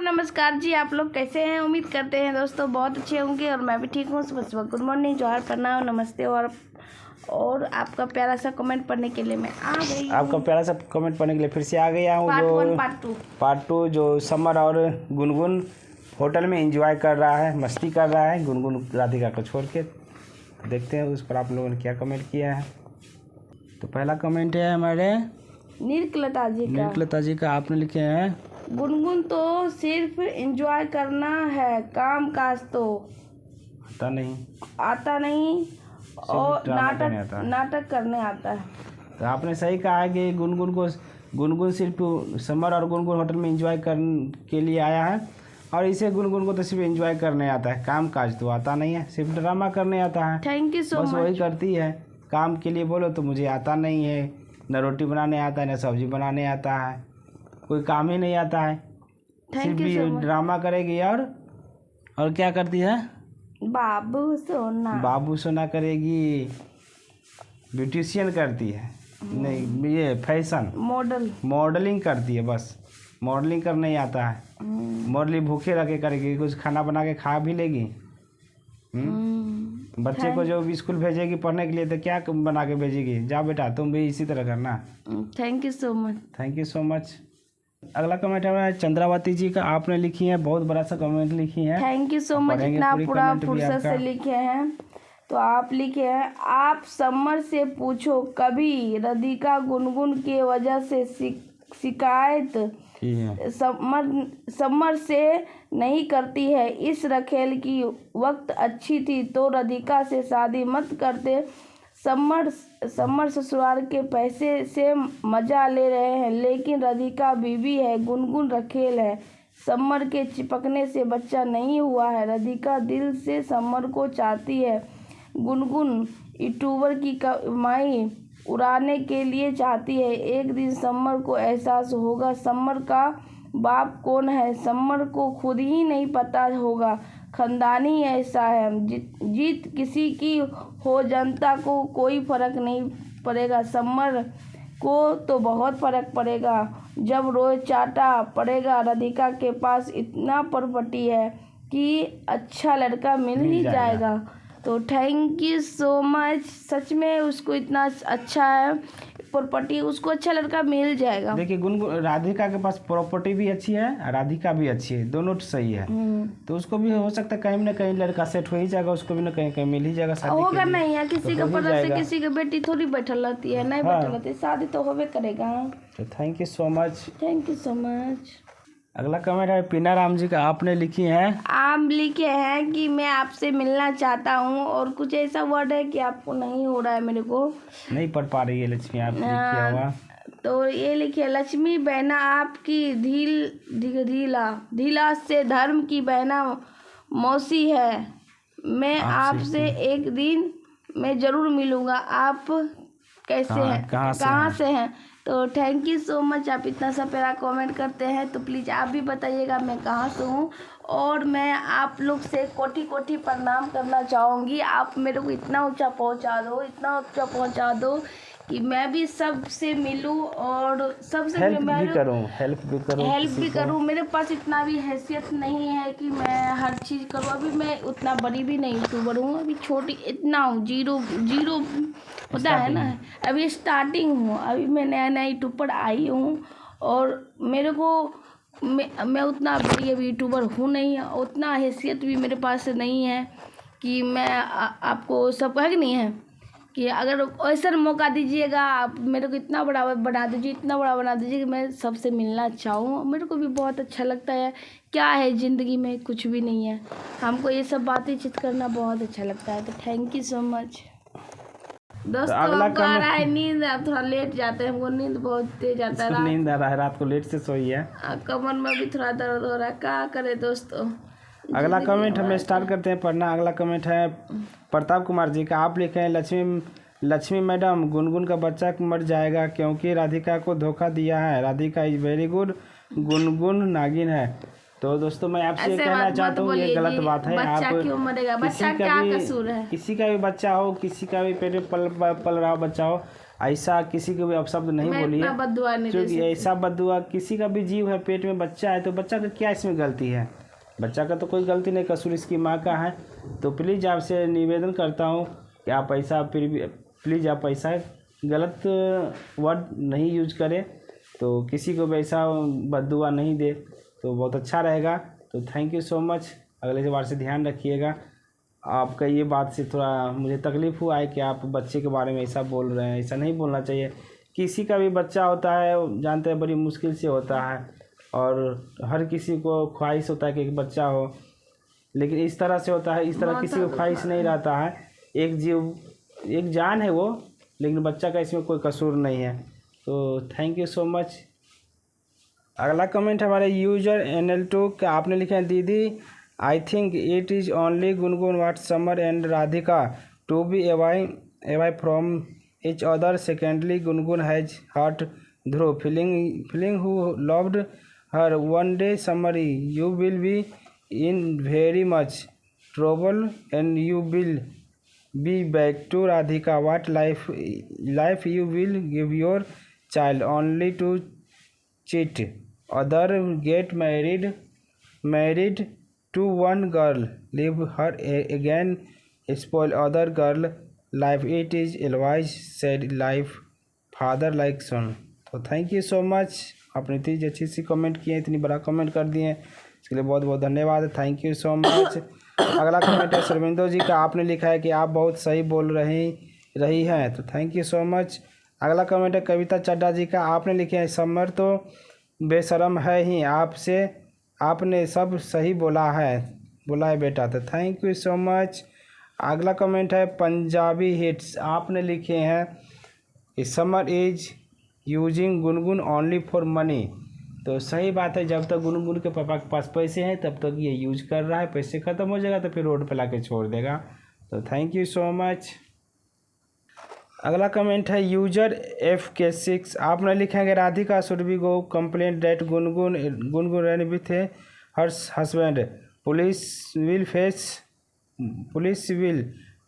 नमस्कार जी, आप लोग कैसे हैं? उम्मीद करते हैं दोस्तों बहुत अच्छे होंगे और मैं भी ठीक हूँ। सुबह सुबह गुड मॉर्निंग, जोहार, प्रणाम, नमस्ते। और आपका प्यारा सा कमेंट पढ़ने के लिए मैं आ गई। आपका प्यारा सा कमेंट पढ़ने के लिए फिर से आ गया हूँ। पार्ट टू जो समर और गुनगुन होटल में एंजॉय कर रहा है, मस्ती कर रहा है गुनगुन राधिका को छोड़ के। देखते हैं उस पर आप लोगों ने क्या कमेंट किया है। तो पहला कमेंट है हमारे नीलकलता जी का। आपने लिखे हैं गुनगुन तो सिर्फ एंजॉय करना है, काम काज तो आता नहीं और नाटक करने आता है। तो आपने सही कहा है कि गुनगुन सिर्फ समर और गुनगुन होटल में एंजॉय करने के लिए आया है और इसे गुनगुन को तो सिर्फ एंजॉय करने आता है, काम काज तो आता नहीं है, सिर्फ ड्रामा करने आता है। Thank you so much. बस वही करती है। काम के लिए बोलो तो मुझे आता नहीं है, न रोटी बनाने आता है न सब्जी बनाने आता है, कोई काम ही नहीं आता है, सिर्फ भी ड्रामा करेगी। और क्या करती है? बाबू सोना करेगी, ब्यूटिशियन करती है, नहीं ये फैशन मॉडलिंग करती है। बस मॉडलिंग करने ही आता है। मॉडलिंग भूखे रखे करेगी, कुछ खाना बना के खा भी लेगी। बच्चे को जो स्कूल भेजेगी पढ़ने के लिए तो क्या बना के भेजेगी? जा बेटा तुम भी इसी तरह करना। Thank you so much. अगला कमेंट है चंद्रावती जी का। आपने लिखी है, बहुत बड़ा सा कमेंट लिखी है। थैंक यू सो मच, इतना पूरा फुर्सत से लिखे हैं। तो आप लिखे हैं, आप समर से पूछो कभी राधिका गुनगुन के वजह से शिकायत समर से नहीं करती है। इस रखेल की वक्त अच्छी थी तो राधिका से शादी मत करते। समर ससुराल के पैसे से मजा ले रहे हैं, लेकिन राधिका बीवी है, गुनगुन रखेल है। समर के चिपकने से बच्चा नहीं हुआ है। राधिका दिल से समर को चाहती है, गुनगुन यूट्यूबर की कमाई उड़ाने के लिए चाहती है। एक दिन समर को एहसास होगा समर का बाप कौन है, समर को खुद ही नहीं पता होगा। खानदानी ऐसा है, जीत किसी की हो जनता को कोई फर्क नहीं पड़ेगा, समर को तो बहुत फर्क पड़ेगा जब रोज चाटा पड़ेगा। राधिका के पास इतना प्रॉपर्टी है कि अच्छा लड़का मिल ही जाएगा। तो थैंक यू सो मच। सच में उसको इतना अच्छा है प्रॉपर्टी, उसको अच्छा लड़का मिल जाएगा। देखिए गुनगुन राधिका के पास प्रॉपर्टी भी अच्छी है, राधिका भी अच्छी है, दोनों सही है। तो उसको भी हो सकता है कहीं ना कहीं लड़का सेट हो ही जाएगा, उसको भी ना कहीं मिल ही जाएगा शादी होगा नहीं है। किसी के पता से किसी की बेटी थोड़ी बैठल रहती है, नहीं बैठल रहती, शादी तो होबे करेगा। तो थैंक यू सो मच। अगला कमेंट है पीना राम जी का। आपने लिखी है, आप लिखे हैं कि मैं आपसे मिलना चाहता हूँ और कुछ ऐसा वर्ड है कि आपको नहीं हो रहा है, मेरे को नहीं पढ़ पा रही है लक्ष्मी। आप लिखिए हुआ तो ये लिखिए, लक्ष्मी बहना आपकी ढीला से धर्म की बहना मौसी है। मैं आपसे एक दिन मैं जरूर मिलूंगा। आप कैसे हैं, कहाँ से हैं? तो थैंक यू सो मच। आप इतना सा प्यारा कमेंट करते हैं तो प्लीज़ आप भी बताइएगा मैं कहाँ से हूँ। और मैं आप लोग से कोटि प्रणाम करना चाहूँगी। आप मेरे को इतना ऊंचा पहुँचा दो कि मैं भी सबसे मिलूँ और सबसे हेल्प भी करूँ। मेरे पास इतना भी हैसियत नहीं है कि मैं हर चीज़ करूँ। अभी मैं उतना बड़ी भी नहीं यूट्यूबर हूँ, अभी छोटी इतना हूँ, जीरो होता है ना, अभी स्टार्टिंग हूँ। अभी मैं नया यूट्यूब पर आई हूँ और मेरे को मैं उतना बड़ी अभी यूट्यूबर हूँ नहीं, उतना हैसियत भी मेरे पास नहीं है कि मैं आपको सब कह नहीं है कि अगर ऐसा मौका दीजिएगा आप मेरे को इतना बड़ा बना दीजिए कि मैं सबसे मिलना चाहूँ। मेरे को भी बहुत अच्छा लगता है। क्या है ज़िंदगी में, कुछ भी नहीं है, हमको ये सब बातें चित करना बहुत अच्छा लगता है। तो थैंक यू सो मच दोस्तों। हमको आ रहा है नींद, आप थोड़ा लेट जाते हैं, हमको नींद बहुत तेज आता है। नींद आ रहा है, रात को लेट से सोई है, कमर में भी थोड़ा दर्द हो रहा है, क्या करे दोस्तों। अगला कमेंट हम स्टार्ट करते हैं पढ़ना। अगला कमेंट है प्रताप कुमार जी का। आप लिखे हैं, लक्ष्मी मैडम गुनगुन का बच्चा मर जाएगा क्योंकि राधिका को धोखा दिया है। Radhika is very good, Gungun नागिन है। तो दोस्तों मैं आपसे कहना चाहता हूँ ये गलत बात है। आप क्यों मरेगा? बच्चा क्या कसूर है? किसी का भी बच्चा हो, किसी का भी पेट में पल रहा हो बच्चा हो, ऐसा किसी को भी अपशब्द नहीं बोलिए, क्योंकि ऐसा बद्दुआ किसी का भी जीव है, पेट में बच्चा है तो बच्चा का क्या इसमें गलती है? बच्चा का तो कोई गलती नहीं, कसूर इसकी माँ का है। तो प्लीज़ आपसे निवेदन करता हूँ कि आप ऐसा फिर भी प्लीज़ आप ऐसा गलत वर्ड नहीं यूज करें, तो किसी को भी ऐसा बद्दुआ नहीं दे तो बहुत अच्छा रहेगा। तो थैंक यू सो मच। अगले बार से ध्यान रखिएगा। आपका ये बात से थोड़ा मुझे तकलीफ़ हुआ है कि आप बच्चे के बारे में ऐसा बोल रहे हैं, ऐसा नहीं बोलना चाहिए। किसी का भी बच्चा होता है, जानते हैं बड़ी मुश्किल से होता है, और हर किसी को ख्वाहिश होता है कि एक बच्चा हो, लेकिन इस तरह से होता है, इस तरह किसी को ख्वाहिश नहीं रहता है। एक जीव, एक जान है वो, लेकिन बच्चा का इसमें कोई कसूर नहीं है। तो थैंक यू सो मच। अगला कमेंट हमारे यूजर NL2 का आपने लिखा है, दीदी I think it is only Gungun what Samar and Radhika to be away from each other. Secondly, Gungun has hurt through feeling who loved her. One day, Samari, you will be in very much trouble and you will be back to Radhika. What life you will give your child only to cheat other, get married to one girl, leave her again, spoil other girl life. It is always said life father like son. तो thank you so much. आपने इतनी अच्छी सी comment किए, इतनी बड़ा comment कर दिए, इसके लिए बहुत बहुत धन्यवाद। Thank you so much. अगला कमेंट है शर्मिंदो जी का, आपने लिखा है कि आप बहुत सही बोल रही हैं, तो थैंक यू सो मच। अगला कमेंट है कविता चड्डा जी का, आपने लिखे हैं समर तो बेशरम है ही, आपने सब सही बोला है बेटा, तो थैंक यू सो मच। अगला कमेंट है पंजाबी हिट्स, आपने लिखे हैं summer is using Gungun only for money. तो सही बात है, जब तक गुनगुन के पापा के पास पैसे हैं तब तक ये यूज कर रहा है, पैसे ख़त्म हो जाएगा तो फिर रोड पे लाके छोड़ देगा। तो थैंक यू सो मच। अगला कमेंट है यूजर FK6, आपने लिखा है कि Radhika should be go complaint that Gungun run with her husband, police will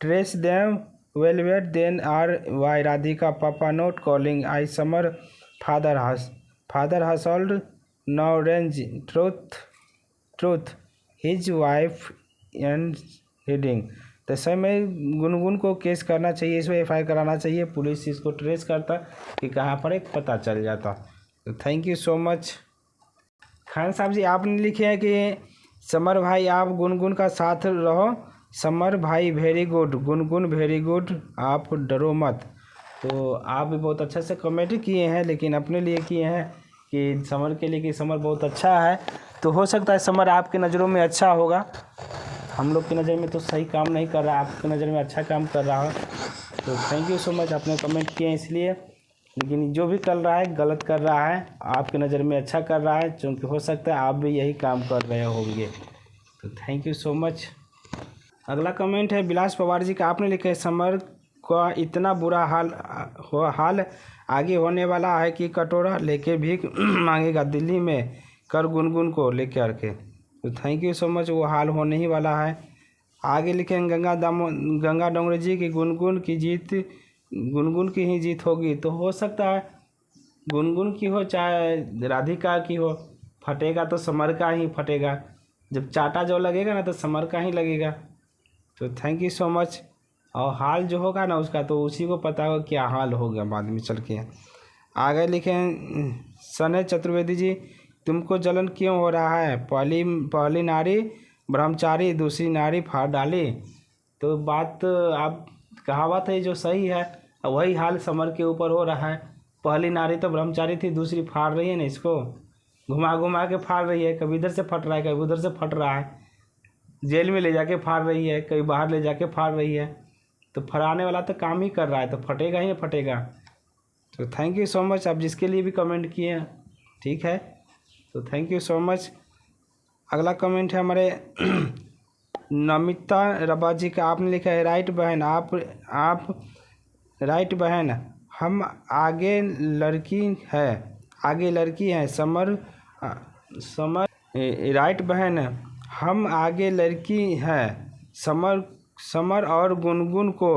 trace them well, then are why Radhika papa not calling I summer father household now range truth his wife and heading। तो समय गुनगुन को case करना चाहिए, इसमें FIR कराना चाहिए, police इसको trace करता कि कहाँ पर एक पता चल जाता। तो thank you so much. Khan साहब जी, आपने लिखे हैं कि समर भाई आप गुनगुन का साथ रहो, समर भाई very good, Gungun very good, आप डरो मत। तो आप भी बहुत अच्छे से कमेंट किए हैं, लेकिन अपने लिए किए हैं कि समर के लिए कि समर बहुत अच्छा है। तो हो सकता है समर आपके नज़रों में अच्छा होगा, हम लोग की नज़र में तो सही काम नहीं कर रहा, आपकी नज़र में अच्छा काम कर रहा है। तो थैंक यू सो मच, आपने कमेंट किए हैं इसलिए। लेकिन जो भी कर रहा है गलत कर रहा है, आपकी नज़र में अच्छा कर रहा है, क्योंकि हो सकता है आप भी यही काम कर रहे होंगे। तो थैंक यू सो मच। अगला कमेंट है विलास पवार जी का, आपने लिखा है समर का इतना बुरा हाल आगे होने वाला है कि कटोरा लेके भीख मांगेगा दिल्ली में कर गुनगुन को लेकर के। तो थैंक यू सो मच, वो हाल होने ही वाला है। आगे लिखे गंगा डोंगरे जी की गुनगुन की ही जीत होगी। तो हो सकता है गुनगुन की हो चाहे राधिका की हो, फटेगा तो समर का ही फटेगा, जब चाटा जो लगेगा ना तो समर का ही लगेगा। तो थैंक यू सो मच। और हाल जो होगा ना उसका तो उसी को पता होगा क्या हाल होगा बाद में चल के। आगे लिखे सने चतुर्वेदी जी, तुमको जलन क्यों हो रहा है, पहली नारी ब्रह्मचारी दूसरी नारी फाड़ डाली। तो बात आप कहावत है जो सही है, वही हाल समर के ऊपर हो रहा है। पहली नारी तो ब्रह्मचारी थी, दूसरी फाड़ रही है ना, इसको घुमा के फाड़ रही है, कभी इधर से फट रहा है कभी उधर से फट रहा है, जेल में ले जाके फाड़ रही है, कभी बाहर ले जाके फाड़ रही है। तो फराने वाला तो काम ही कर रहा है, तो फटेगा ही फटेगा। तो थैंक यू सो मच, आप जिसके लिए भी कमेंट किए हैं, ठीक है, तो थैंक यू सो मच। अगला कमेंट है हमारे नमिता रबा जी का, आपने लिखा है राइट बहन, आप राइट बहन, हम आगे लड़की है समर राइट बहन, हम आगे लड़की हैं समर और गुनगुन को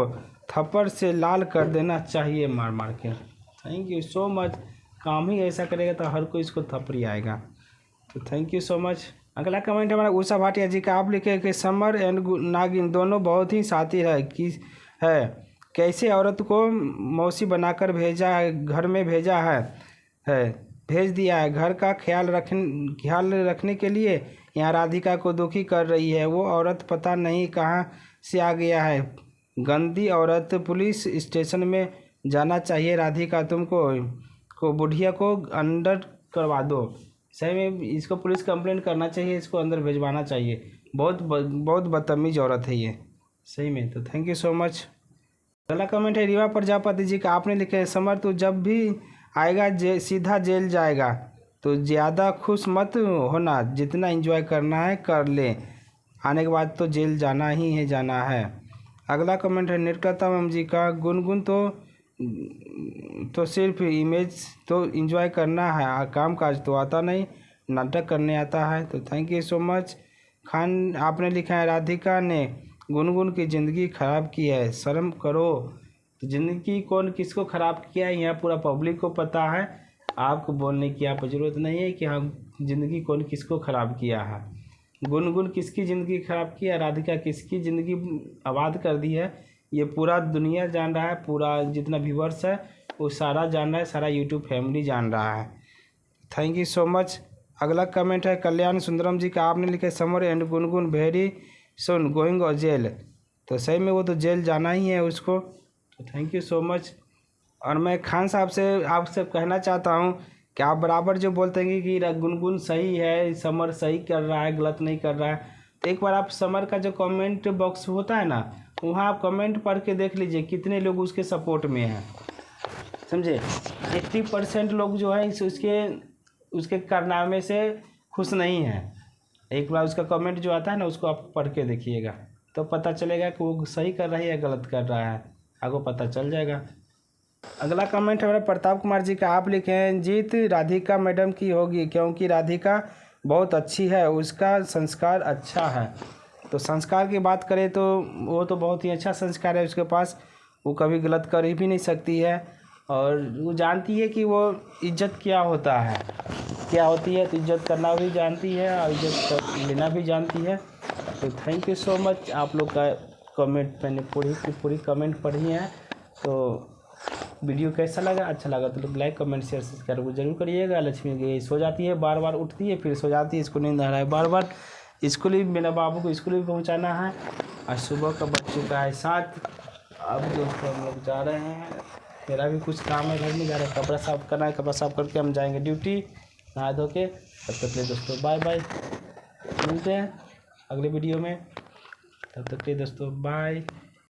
थप्पड़ से लाल कर देना चाहिए मार मार के। Thank you so much. काम ही ऐसा करेगा तो हर कोई इसको थप्पड़ी आएगा। तो थैंक यू सो मच। अगला कमेंट हमारा उषा भाटिया जी का। आप लिखे कि समर एंड नागिन दोनों बहुत ही शातिर है कैसे औरत को मौसी बनाकर भेजा है, घर में भेजा है भेज दिया है। घर का ख्याल रखने के लिए यहाँ राधिका को दुखी कर रही है। वो औरत पता नहीं कहाँ से आ गया है, गंदी औरत। पुलिस स्टेशन में जाना चाहिए राधिका, तुमको बुढ़िया को अंदर करवा दो। सही में इसको पुलिस कंप्लेंट करना चाहिए, इसको अंदर भिजवाना चाहिए। बहुत बदतमीज औरत है ये सही में। तो थैंक यू सो मच। अगला कमेंट है रीवा प्रजापति जी का। आपने लिखा है समर तू जब भी आएगा सीधा जेल जाएगा, तो ज़्यादा खुश मत होना, जितना एंजॉय करना है कर ले, आने के बाद तो जेल जाना ही है जाना है। अगला कमेंट है निर्कतम जी का। गुनगुन तो सिर्फ इमेज तो एंजॉय करना है, काम काज तो आता नहीं, नाटक करने आता है। तो thank you so much. Khan आपने लिखा है राधिका ने गुनगुन की ज़िंदगी ख़राब की है, शर्म करो। तो ज़िंदगी कौन किसको ख़राब किया है यहाँ पूरा पब्लिक को पता है, आपको बोलने की आप ज़रूरत नहीं है कि हाँ ज़िंदगी कौन किसको ख़राब किया है। गुनगुन किसकी ज़िंदगी ख़राब की है, राधिका किसकी ज़िंदगी आबाद कर दी है, ये पूरा दुनिया जान रहा है। पूरा जितना व्यूअर्स है वो सारा जान रहा है, सारा यूट्यूब फैमिली जान रहा है। Thank you so much. अगला कमेंट है कल्याण सुंदरम जी का। आपने लिखे summer and Gungun very soon going और जेल। तो सही में वो तो जेल जाना ही है उसको। तो थैंक यू सो मच। और मैं खान साहब से आपसे कहना चाहता हूँ कि आप बराबर जो बोलते हैं कि गुनगुन सही है, समर सही कर रहा है, गलत नहीं कर रहा है, तो एक बार आप समर का जो कमेंट बॉक्स होता है ना, वहाँ आप कमेंट पढ़ के देख लीजिए कितने लोग उसके सपोर्ट में हैं, समझे। 80% लोग जो है उसके कारनामे से खुश नहीं हैं। एक बार उसका कमेंट जो आता है ना उसको आप पढ़ के देखिएगा, तो पता चलेगा कि वो सही कर रहा है या गलत कर रहा है, आपको पता चल जाएगा। अगला कमेंट है प्रताप कुमार जी का। आप लिखे हैं जीत राधिका मैडम की होगी, क्योंकि राधिका बहुत अच्छी है, उसका संस्कार अच्छा है। तो संस्कार की बात करें तो वो तो बहुत ही अच्छा संस्कार है उसके पास, वो कभी गलत कर ही भी नहीं सकती है। और वो जानती है कि वो इज्जत क्या होता है, क्या होती है, तो इज्जत करना भी जानती है और इज्जत लेना भी जानती है। तो थैंक यू सो मच। आप लोग का कमेंट मैंने पूरी कमेंट पढ़ी है। तो वीडियो कैसा लगा, अच्छा लगा तो लोग लाइक कमेंट शेयर सब्सक्राइब जरूर करिएगा। लक्ष्मी गई सो जाती है, बार बार उठती है फिर सो जाती है, इसको नींद आ रहा है बार बार। स्कूल भी मेरा बाबू को स्कूल भी पहुंचाना है, आज सुबह का बज चुका है 7। अब दोस्तों हम लोग जा रहे हैं, मेरा भी कुछ काम है, घर में जा रहे हैं, कपड़ा साफ करना है, कपड़ा साफ करके हम जाएंगे ड्यूटी नहा धो के। तब तक के लिए दोस्तों बाय बाय, मिलते हैं अगले वीडियो में। तब तक के लिए दोस्तों बाय।